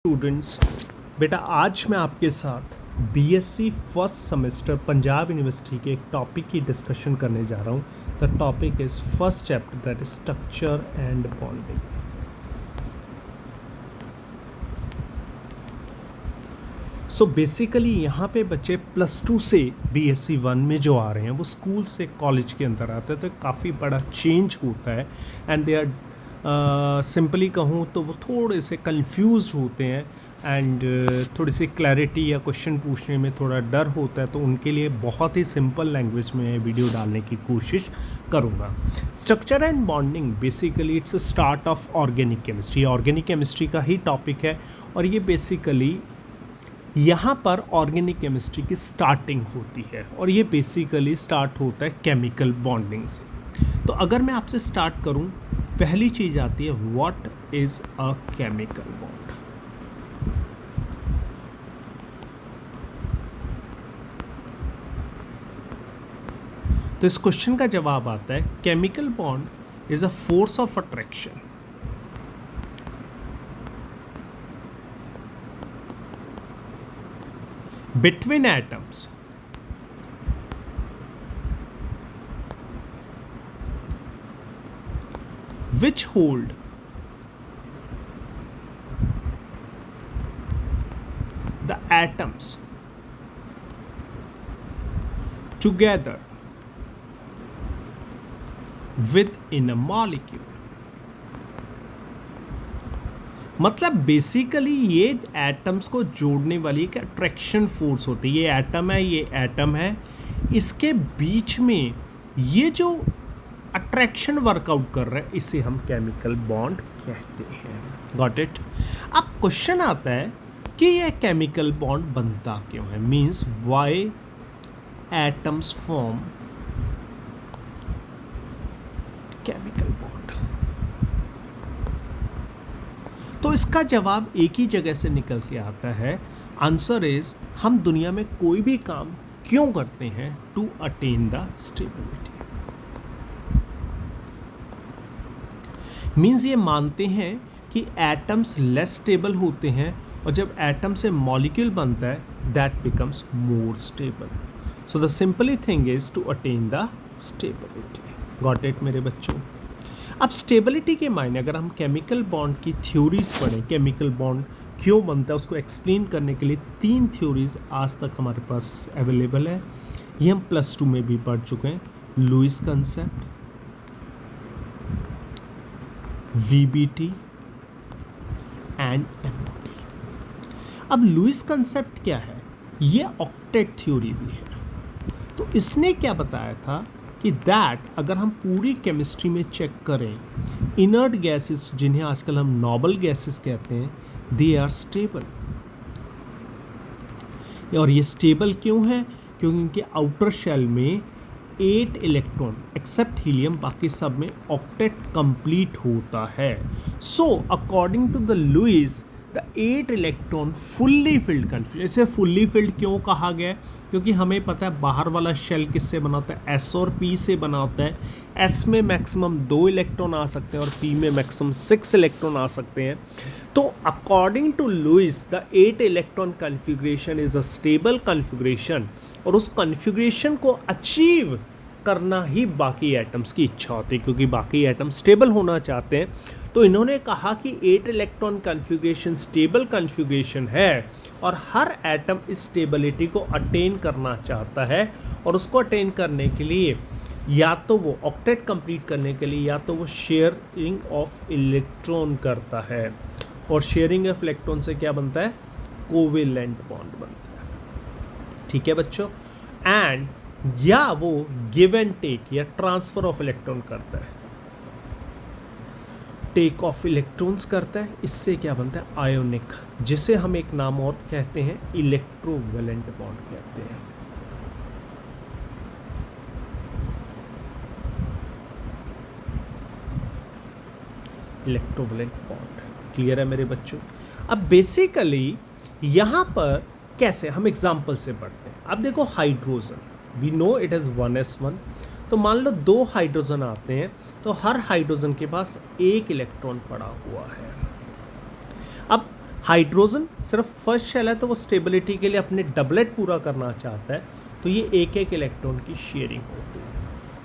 Students, बेटा आज मैं आपके साथ BSc first semester Punjab university के एक टॉपिक की डिस्कशन करने जा रहा हूँ। The topic is first chapter that is structure and bonding. So basically यहाँ पे बच्चे +2 से बीएससी 1 में जो आ रहे हैं वो स्कूल से कॉलेज के अंदर आते हैं, तो काफ़ी बड़ा चेंज होता है एंड दे आर सिंपली कहूँ तो वो थोड़े से कंफ्यूज होते हैं एंड थोड़ी सी क्लैरिटी या क्वेश्चन पूछने में थोड़ा डर होता है। तो उनके लिए बहुत ही सिंपल लैंग्वेज में वीडियो डालने की कोशिश करूँगा। Structure and bonding basically it's a start of organic chemistry. Organic chemistry का ही टॉपिक है और ये बेसिकली यहाँ पर ऑर्गेनिक केमिस्ट्री की स्टार्टिंग होती है और ये बेसिकली स्टार्ट होता है केमिकल बॉन्डिंग से। तो अगर मैं आपसे स्टार्ट करूँ, पहली चीज़ आती है what is a chemical bond. तो इस क्वेश्चन का जवाब आता है chemical bond is a force of attraction between atoms which hold the atoms together within a molecule। मतलब बेसिकली ये एटम्स को जोड़ने वाली एक अट्रैक्शन फोर्स होती है। ये एटम है, ये एटम है, इसके बीच में ये जो अट्रैक्शन वर्कआउट कर रहा है इसे हम केमिकल बॉन्ड कहते हैं। Got it. अब क्वेश्चन आता है कि ये केमिकल बॉन्ड बनता क्यों है, means why atoms form chemical bond. तो इसका जवाब एक ही जगह से निकल के आता है। आंसर इज हम दुनिया में कोई भी काम क्यों करते हैं, to attain the stability. Means ये मानते हैं कि एटम्स लेस स्टेबल होते हैं और जब एटम से मॉलिक्यूल बनता है that becomes more stable. So the simply thing is to attain the stability. Got it मेरे बच्चों। अब स्टेबिलिटी के मायने अगर हम केमिकल बॉन्ड की थ्योरीज पढ़ें, केमिकल बॉन्ड क्यों बनता है उसको एक्सप्लेन करने के लिए 3 थ्योरीज आज तक हमारे पास अवेलेबल है। ये हम +2 में भी पढ़ चुके हैं। Lewis concept, VBT and MOT. अब लुईस कंसेप्ट क्या है, ये ऑक्टेट थ्योरी भी है। तो इसने क्या बताया था कि दैट अगर हम पूरी केमिस्ट्री में चेक करें, इनर्ट गैसेस जिन्हें आजकल हम नोबल गैसेस कहते हैं, दे आर स्टेबल। और ये स्टेबल क्यों है, क्योंकि इनके आउटर शेल में 8 इलेक्ट्रॉन एक्सेप्ट हीलियम, बाकी सब में ऑक्टेट कंप्लीट होता है। So according to the Lewis the 8 electron fully filled confusion. इसे फुल्ली फिल्ड क्यों कहा गया, क्योंकि हमें पता है बाहर वाला शेल किससे बना होता है, एस और पी से बना होता है। एस में मैक्सिमम 2 इलेक्ट्रॉन आ सकते हैं और पी में मैक्सिमम 6 इलेक्ट्रॉन आ सकते हैं। तो according to Lewis the 8 electron configuration is a stable configuration और उस कन्फिग्रेशन को अचीव करना ही बाकी एटम्स की इच्छा होती है, क्योंकि बाकी एटम स्टेबल होना चाहते हैं। तो इन्होंने कहा कि 8 इलेक्ट्रॉन कन्फिग्रेशन स्टेबल कन्फिग्रेशन है और हर एटम इस स्टेबिलिटी को अटेन करना चाहता है और उसको अटेन करने के लिए या तो वो ऑक्टेट कंप्लीट करने के लिए या तो वो शेयरिंग ऑफ इलेक्ट्रॉन करता है। और शेयरिंग ऑफ इलेक्ट्रॉन से क्या बनता है, कोवेलेंट बॉन्ड बनता है। ठीक है बच्चों। एंड या वो गिव एंड टेक या ट्रांसफर ऑफ इलेक्ट्रॉन करता है, टेक ऑफ इलेक्ट्रॉन्स करता है। इससे क्या बनता है, आयोनिक, जिसे हम एक नाम और कहते हैं इलेक्ट्रोवेलेंट बॉन्ड कहते हैं। इलेक्ट्रोवेलेंट बॉन्ड क्लियर है मेरे बच्चों। अब बेसिकली यहाँ पर कैसे हम एग्जाम्पल से पढ़ते हैं। अब देखो hydrogen, we know it is 1s1। तो मान लो 2 हाइड्रोजन आते हैं तो हर हाइड्रोजन के पास 1 इलेक्ट्रॉन पड़ा हुआ है। अब हाइड्रोजन सिर्फ फर्स्ट शेल है तो वो स्टेबिलिटी के लिए अपने डबलेट पूरा करना चाहता है, तो ये एक एक इलेक्ट्रॉन की शेयरिंग होती है,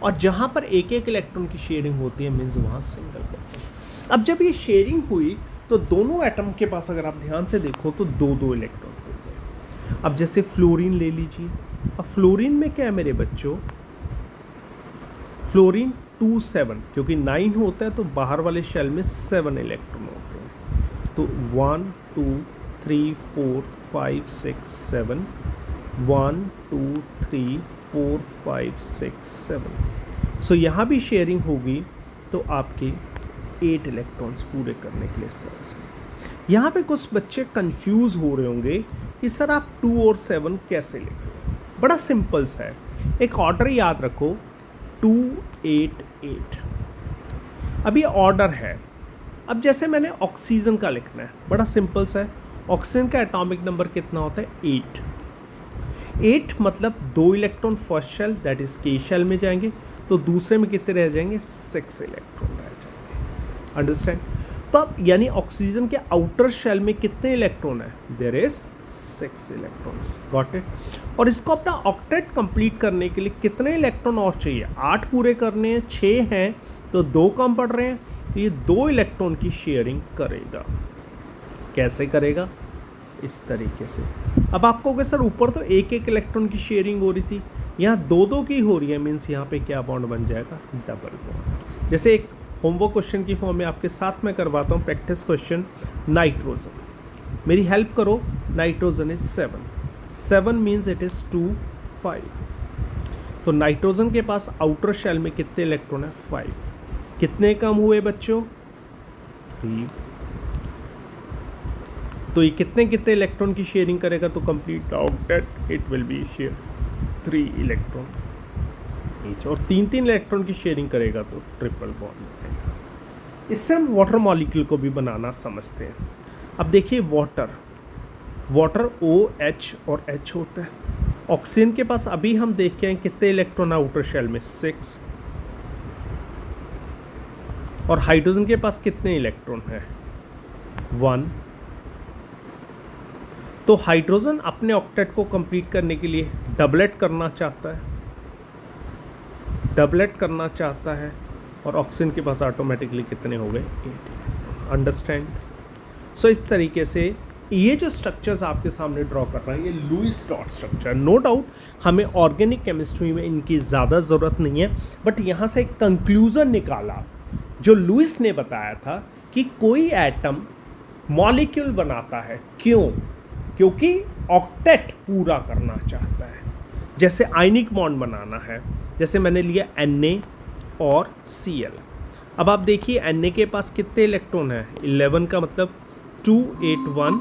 और जहाँ पर एक एक इलेक्ट्रॉन की शेयरिंग होती है मीन्स वहाँ सिंगल बॉन्ड। अब जब ये शेयरिंग हुई तो दोनों एटम के पास अगर आप ध्यान से देखो तो दो दो इलेक्ट्रॉन हो गए। अब जैसे फ्लोरीन ले लीजिए, अब फ्लोरीन में क्या है मेरे बच्चों, फ्लोरीन 2 7, क्योंकि 9 होता है तो बाहर वाले शेल में 7 इलेक्ट्रॉन होते हैं, तो 1 2 3 4 5 6 7, 1 2 3 4 5 6 7। सो यहाँ भी शेयरिंग होगी तो आपके 8 इलेक्ट्रॉन्स पूरे करने के लिए इस तरह से। यहाँ पे कुछ बच्चे कंफ्यूज हो रहे होंगे कि सर आप 2 और 7 कैसे लिख रहे हो। बड़ा सिंपल सा है, एक ऑर्डर याद रखो 2 8 8। अब ये ऑर्डर है। अब जैसे मैंने ऑक्सीजन का लिखना है, बड़ा सिंपल सा है, ऑक्सीजन का एटॉमिक नंबर कितना होता है 8। 8 मतलब 2 electron first shell that is K shell में जाएंगे, तो दूसरे में कितने रह जाएंगे 6 इलेक्ट्रॉन रह जाएंगे। अंडरस्टैंड? तो अब यानी ऑक्सीजन के आउटर शेल में कितने इलेक्ट्रॉन है, there is 6 electrons. Got it? और इसको अपना ऑक्टेट कंप्लीट करने के लिए कितने इलेक्ट्रॉन और चाहिए, 8 पूरे करने हैं, 6 हैं तो 2 कम पड़ रहे हैं, तो ये 2 इलेक्ट्रॉन की शेयरिंग करेगा। कैसे करेगा? इस तरीके से। अब आपको कहोगे सर ऊपर तो एक एक इलेक्ट्रॉन की शेयरिंग हो रही थी, यहाँ 2 की हो रही है, मीन्स यहाँ पे क्या बॉन्ड बन जाएगा, डबल बॉन्ड। जैसे एक होमवर्क क्वेश्चन की फॉर्म में आपके साथ में करवाता हूँ, प्रैक्टिस क्वेश्चन। नाइट्रोजन, मेरी हेल्प करो, nitrogen is 7 means it is 2 5। तो नाइट्रोजन के पास आउटर शेल में कितने इलेक्ट्रॉन है 5। कितने कम हुए बच्चों 3। तो ये कितने कितने इलेक्ट्रॉन की शेयरिंग करेगा, तो complete the octet it will be share 3 electron each, और 3 इलेक्ट्रॉन की शेयरिंग करेगा तो ट्रिपल बॉन्ड बनेगा। इससे हम वाटर मॉलिक्यूल को भी बनाना समझते हैं। अब देखिए वाटर OH और H होता है। ऑक्सीजन के पास अभी हम देख के आए कितने इलेक्ट्रॉन आउटर शेल में 6, और हाइड्रोजन के पास कितने इलेक्ट्रॉन है 1। तो हाइड्रोजन अपने ऑक्टेट को कंप्लीट करने के लिए डबलेट करना चाहता है, और ऑक्सीजन के पास ऑटोमेटिकली कितने हो गए 8। अंडरस्टैंड? सो इस तरीके से ये जो स्ट्रक्चर्स आपके सामने ड्रॉ कर रहे हैं ये Lewis dot structure. No doubt हमें ऑर्गेनिक केमिस्ट्री में इनकी ज़्यादा ज़रूरत नहीं है, बट यहाँ से एक कंक्लूजन निकाला जो लुईस ने बताया था कि कोई एटम मॉलिक्यूल बनाता है, क्योंकि ऑक्टेट पूरा करना चाहता है। जैसे आयनिक बॉन्ड बनाना है, जैसे मैंने लिया Na और Cl। अब आप देखिए Na के पास कितने इलेक्ट्रॉन है 11 का मतलब 2 8 1।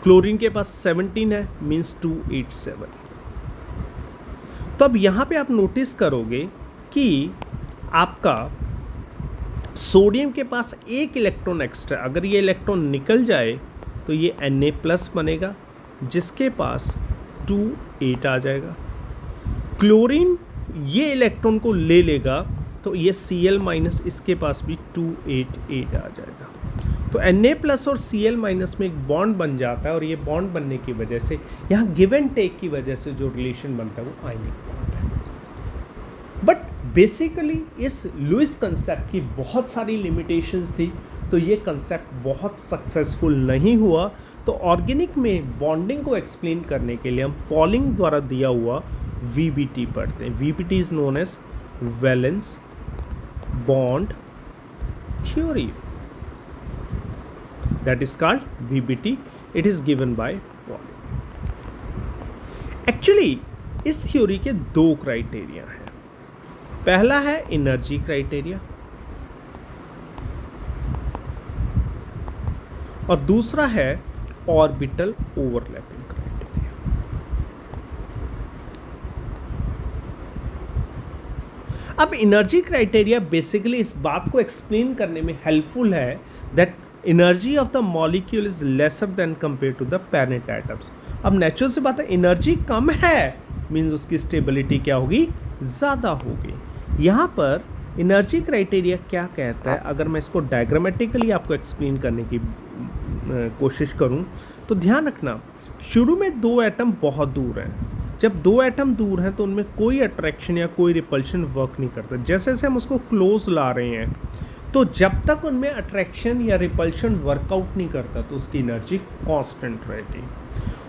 क्लोरीन के पास 17 है मीन्स 2 8 7। तो अब यहाँ पे आप नोटिस करोगे कि आपका सोडियम के पास एक इलेक्ट्रॉन एक्स्ट्रा, अगर ये इलेक्ट्रॉन निकल जाए तो ये Na प्लस बनेगा जिसके पास 2 8 आ जाएगा। क्लोरीन ये इलेक्ट्रॉन को ले लेगा तो ये Cl माइनस इसके पास भी 2 8 8 आ जाएगा। तो Na प्लस और Cl माइनस में एक बॉन्ड बन जाता है, और ये बॉन्ड बनने की वजह से यहाँ गिव एंड टेक की वजह से जो रिलेशन बनता है वो आयनिक बॉन्ड है। बट बेसिकली इस लुईस कंसेप्ट की बहुत सारी लिमिटेशंस थी, तो ये कंसेप्ट बहुत सक्सेसफुल नहीं हुआ। तो ऑर्गेनिक में बॉन्डिंग को एक्सप्लेन करने के लिए हम पॉलिंग द्वारा दिया हुआ VBT पढ़ते हैं। VBT is known as valence bond theory, that is called VBT. It is given by Pauling. Actually इस थ्योरी के 2 क्राइटेरिया हैं। पहला है एनर्जी क्राइटेरिया और दूसरा है ऑर्बिटल ओवरलैपिंग क्राइटेरिया। अब एनर्जी क्राइटेरिया बेसिकली इस बात को एक्सप्लेन करने में हेल्पफुल है that energy of the molecule is lesser than compare to the parent atoms. अब नेचुरल सी बात है, एनर्जी कम है मीन्स उसकी स्टेबिलिटी क्या होगी, ज़्यादा होगी। यहाँ पर एनर्जी क्राइटेरिया क्या कहता है, अगर मैं इसको डायग्रामेटिकली आपको एक्सप्लेन करने की कोशिश करूं तो ध्यान रखना, शुरू में दो एटम बहुत दूर हैं। जब दो एटम दूर हैं तो उनमें कोई अट्रैक्शन या कोई रिपल्शन वर्क नहीं करता। जैसे जैसे हम उसको क्लोज ला रहे हैं तो जब तक उनमें अट्रैक्शन या रिपल्शन वर्कआउट नहीं करता तो उसकी एनर्जी कांस्टेंट रहेगी।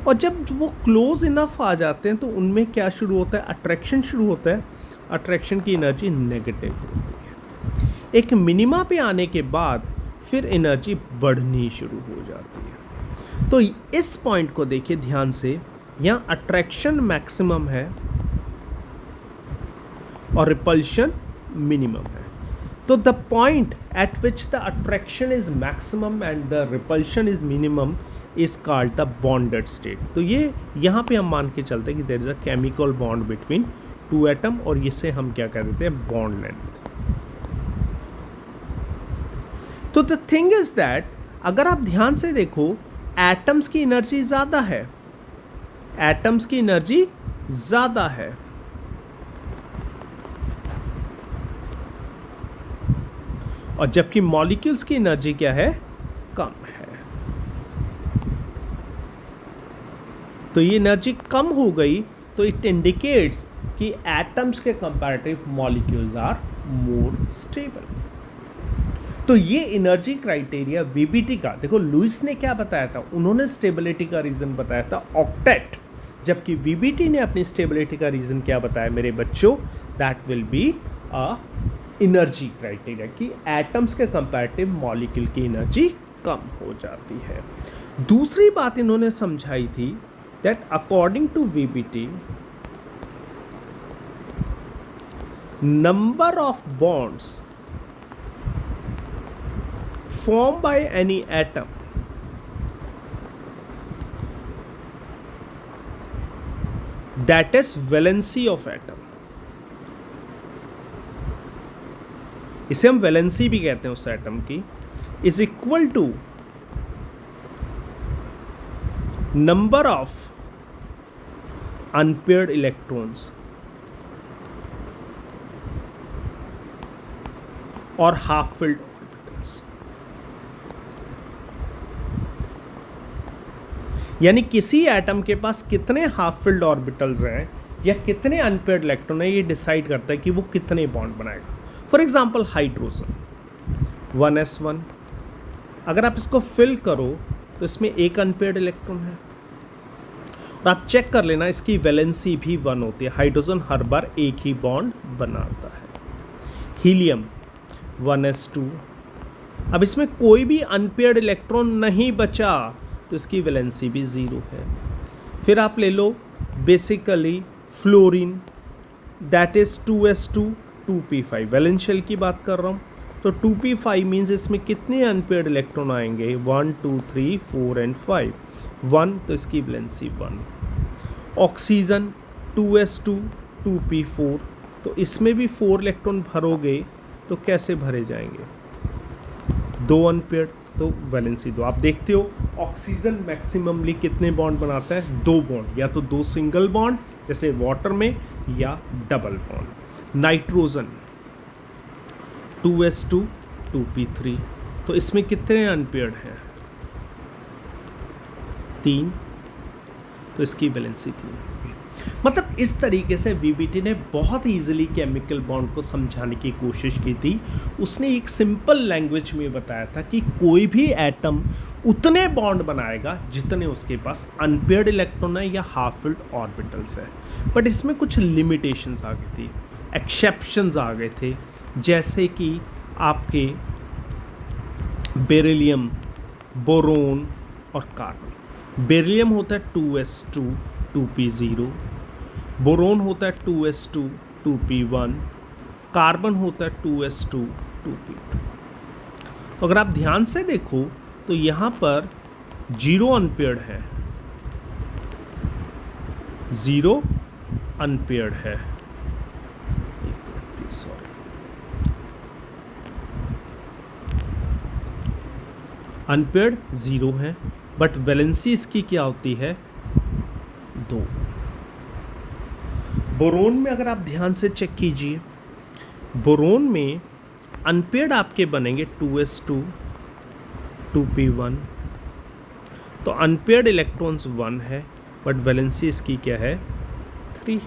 और जब वो क्लोज इनफ आ जाते हैं तो उनमें क्या शुरू होता है, अट्रैक्शन शुरू होता है। अट्रैक्शन की एनर्जी नेगेटिव होती है। एक मिनिमा पे आने के बाद फिर एनर्जी बढ़नी शुरू हो जाती है। तो इस पॉइंट को देखिए ध्यान से, यहाँ अट्रैक्शन मैक्सिमम है और रिपल्शन मिनिमम है। तो the point eight which the attraction is maximum and the repulsion is minimum is called the bonded state. तो ये यहाँ पे हम मान के चलते हैं कि there is a chemical bond between two atom, और इसे हम क्या कह देते हैं, बॉन्ड लेंथ। तो द थिंग इज दैट अगर आप ध्यान से देखो, एटम्स की एनर्जी ज़्यादा है, एटम्स की एनर्जी ज़्यादा है, और जबकि मॉलिक्यूल्स की एनर्जी क्या है, कम है। तो ये एनर्जी कम हो गई तो इट इंडिकेट्स कि एटम्स के comparative molecules are more stable. तो ये एनर्जी क्राइटेरिया वीबीटी का, देखो लुईस ने क्या बताया था, उन्होंने स्टेबिलिटी का रीजन बताया था ऑक्टेट, जबकि वीबीटी ने अपनी स्टेबिलिटी का रीजन क्या बताया मेरे बच्चों, that will be a energy criteria कि एटम्स के कंपैरेटिव मॉलिक्यूल की एनर्जी कम हो जाती है। दूसरी बात इन्होंने समझाई थी that according to VBT number of bonds formed by any atom that is valency of atom, इसे हम वैलेंसी भी कहते हैं उस एटम की, is equal to number of unpaired electrons और हाफ फिल्ड ऑर्बिटल्स। यानी किसी एटम के पास कितने हाफ फिल्ड ऑर्बिटल्स हैं या कितने अनपेयर्ड इलेक्ट्रॉन है, ये डिसाइड करता है कि वो कितने बॉन्ड बनाएगा। फॉर एग्जांपल हाइड्रोजन 1s1, अगर आप इसको फिल करो तो इसमें एक अनपेयर्ड इलेक्ट्रॉन है, और आप चेक कर लेना इसकी वैलेंसी भी 1 होती है। हाइड्रोजन हर बार एक ही बॉन्ड बनाता है। हीलियम 1s2, अब इसमें कोई भी अनपेयर्ड इलेक्ट्रॉन नहीं बचा तो इसकी वैलेंसी भी 0 है। फिर आप ले लो basically fluorine, that is 2s2 2p5, वैलेंशियल की बात कर रहा हूँ। तो 2p5 मीन्स इसमें कितने अनपेयर्ड इलेक्ट्रॉन आएंगे, 1 2 3 4 एंड 5, 1, तो इसकी वैलेंसी 1। ऑक्सीजन 2s2 2p4, तो इसमें भी 4 इलेक्ट्रॉन भरोगे तो कैसे भरे जाएंगे, 2 अनपेयर्ड, तो वैलेंसी 2। आप देखते हो ऑक्सीजन मैक्सिममली कितने बॉन्ड बनाता है, 2 बॉन्ड, या तो 2 सिंगल बॉन्ड जैसे वाटर में, या double bond. Nitrogen 2s2 2p3, तो इसमें कितने अनपेयर्ड हैं, 3, तो इसकी वैलेंसी 3 होगी। मतलब इस तरीके से वीबीटी ने बहुत ईजिली केमिकल बॉन्ड को समझाने की कोशिश की थी। उसने एक सिंपल लैंग्वेज में बताया था कि कोई भी एटम उतने बॉन्ड बनाएगा जितने उसके पास अनपेयर्ड इलेक्ट्रॉन है या हाफ फिल्ड ऑर्बिटल्स है। बट इसमें कुछ लिमिटेशंस आ गई थी, एक्सेप्शंस आ गए थे, जैसे कि आपके बेरिलियम, बोरोन और कार्बन। बेरिलियम होता है 2s2 2p0, बोरोन होता है 2s2 2p1, कार्बन होता है 2s2 2p2। तो अगर आप ध्यान से देखो तो यहाँ पर 0 अनपेयर्ड है, 0 अनपेयर्ड है, सॉरी, अनपेयर्ड 0 है, बट वैलेंसी इसकी क्या होती है, 2। बोरोन में अगर आप ध्यान से चेक कीजिए, बोरोन में अनपेयर्ड आपके बनेंगे 2s2 2p1, तो अनपेयर्ड इलेक्ट्रॉन्स 1 है बट वैलेंसी इसकी क्या है 3।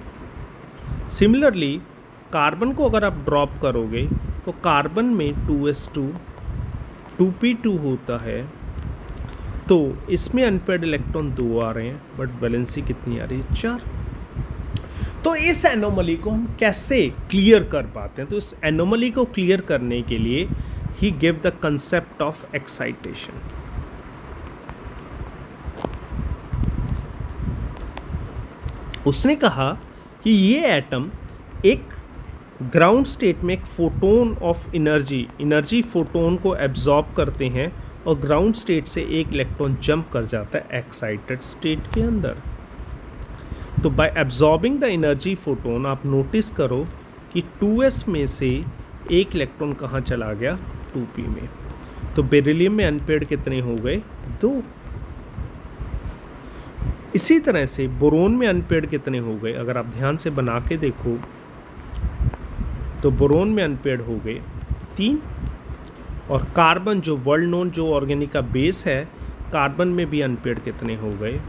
सिमिलरली कार्बन को अगर आप ड्रॉप करोगे तो कार्बन में 2s2 2p2 होता है, तो इसमें अनपेयर्ड इलेक्ट्रॉन 2 आ रहे हैं बट वैलेंसी कितनी आ रही है 4। तो इस एनोमली को हम कैसे क्लियर कर पाते हैं? तो इस एनोमली को क्लियर करने के लिए ही give the concept of excitation. उसने कहा कि ये एटम एक ग्राउंड स्टेट में एक फोटोन ऑफ एनर्जी फोटोन को एब्जॉर्ब करते हैं और ग्राउंड स्टेट से एक इलेक्ट्रॉन जंप कर जाता है एक्साइटेड स्टेट के अंदर। तो bye absorbing the energy photon आप नोटिस करो कि 2s में से एक इलेक्ट्रॉन कहाँ चला गया 2p में। तो बेरिलियम में अनपेयर्ड कितने हो गए 2। इसी तरह से बोरोन में अनपेयर्ड कितने हो गए? अगर आप ध्यान से बना के देखो तो बोरोन में अनपेयर्ड हो गए 3। और कार्बन जो वर्ल्ड नोन जो ऑर्गेनिक का बेस है, कार्बन में भी अनपेयर्ड कितने हो गए?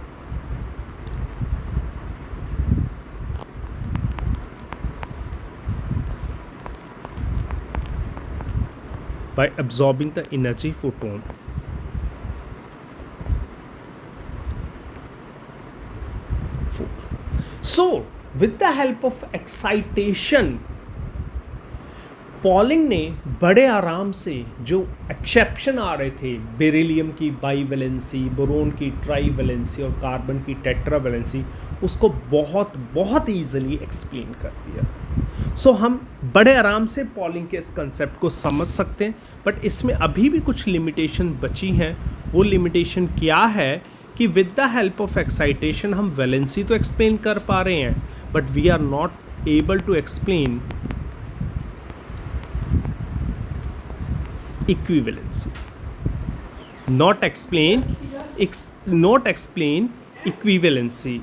by absorbing the energy photon. So with the help of excitation, polling ने बड़े आराम से जो एक्सेप्शन आ रहे थे बेरिलियम की बाईवैलेंसी, बोरोन की ट्राईवैलेंसी और कार्बन की टेट्रावैलेंसी, उसको बहुत बहुत ईजिली एक्सप्लेन कर दिया। सो हम बड़े आराम से पॉलिंग के इस कंसेप्ट को समझ सकते हैं, बट इसमें अभी भी कुछ लिमिटेशन बची हैं। वो लिमिटेशन क्या है कि with the help of excitation हम वैलेंसी तो एक्सप्लेन कर पा रहे हैं, but we are not able to explain equivalency, not explain equivalency.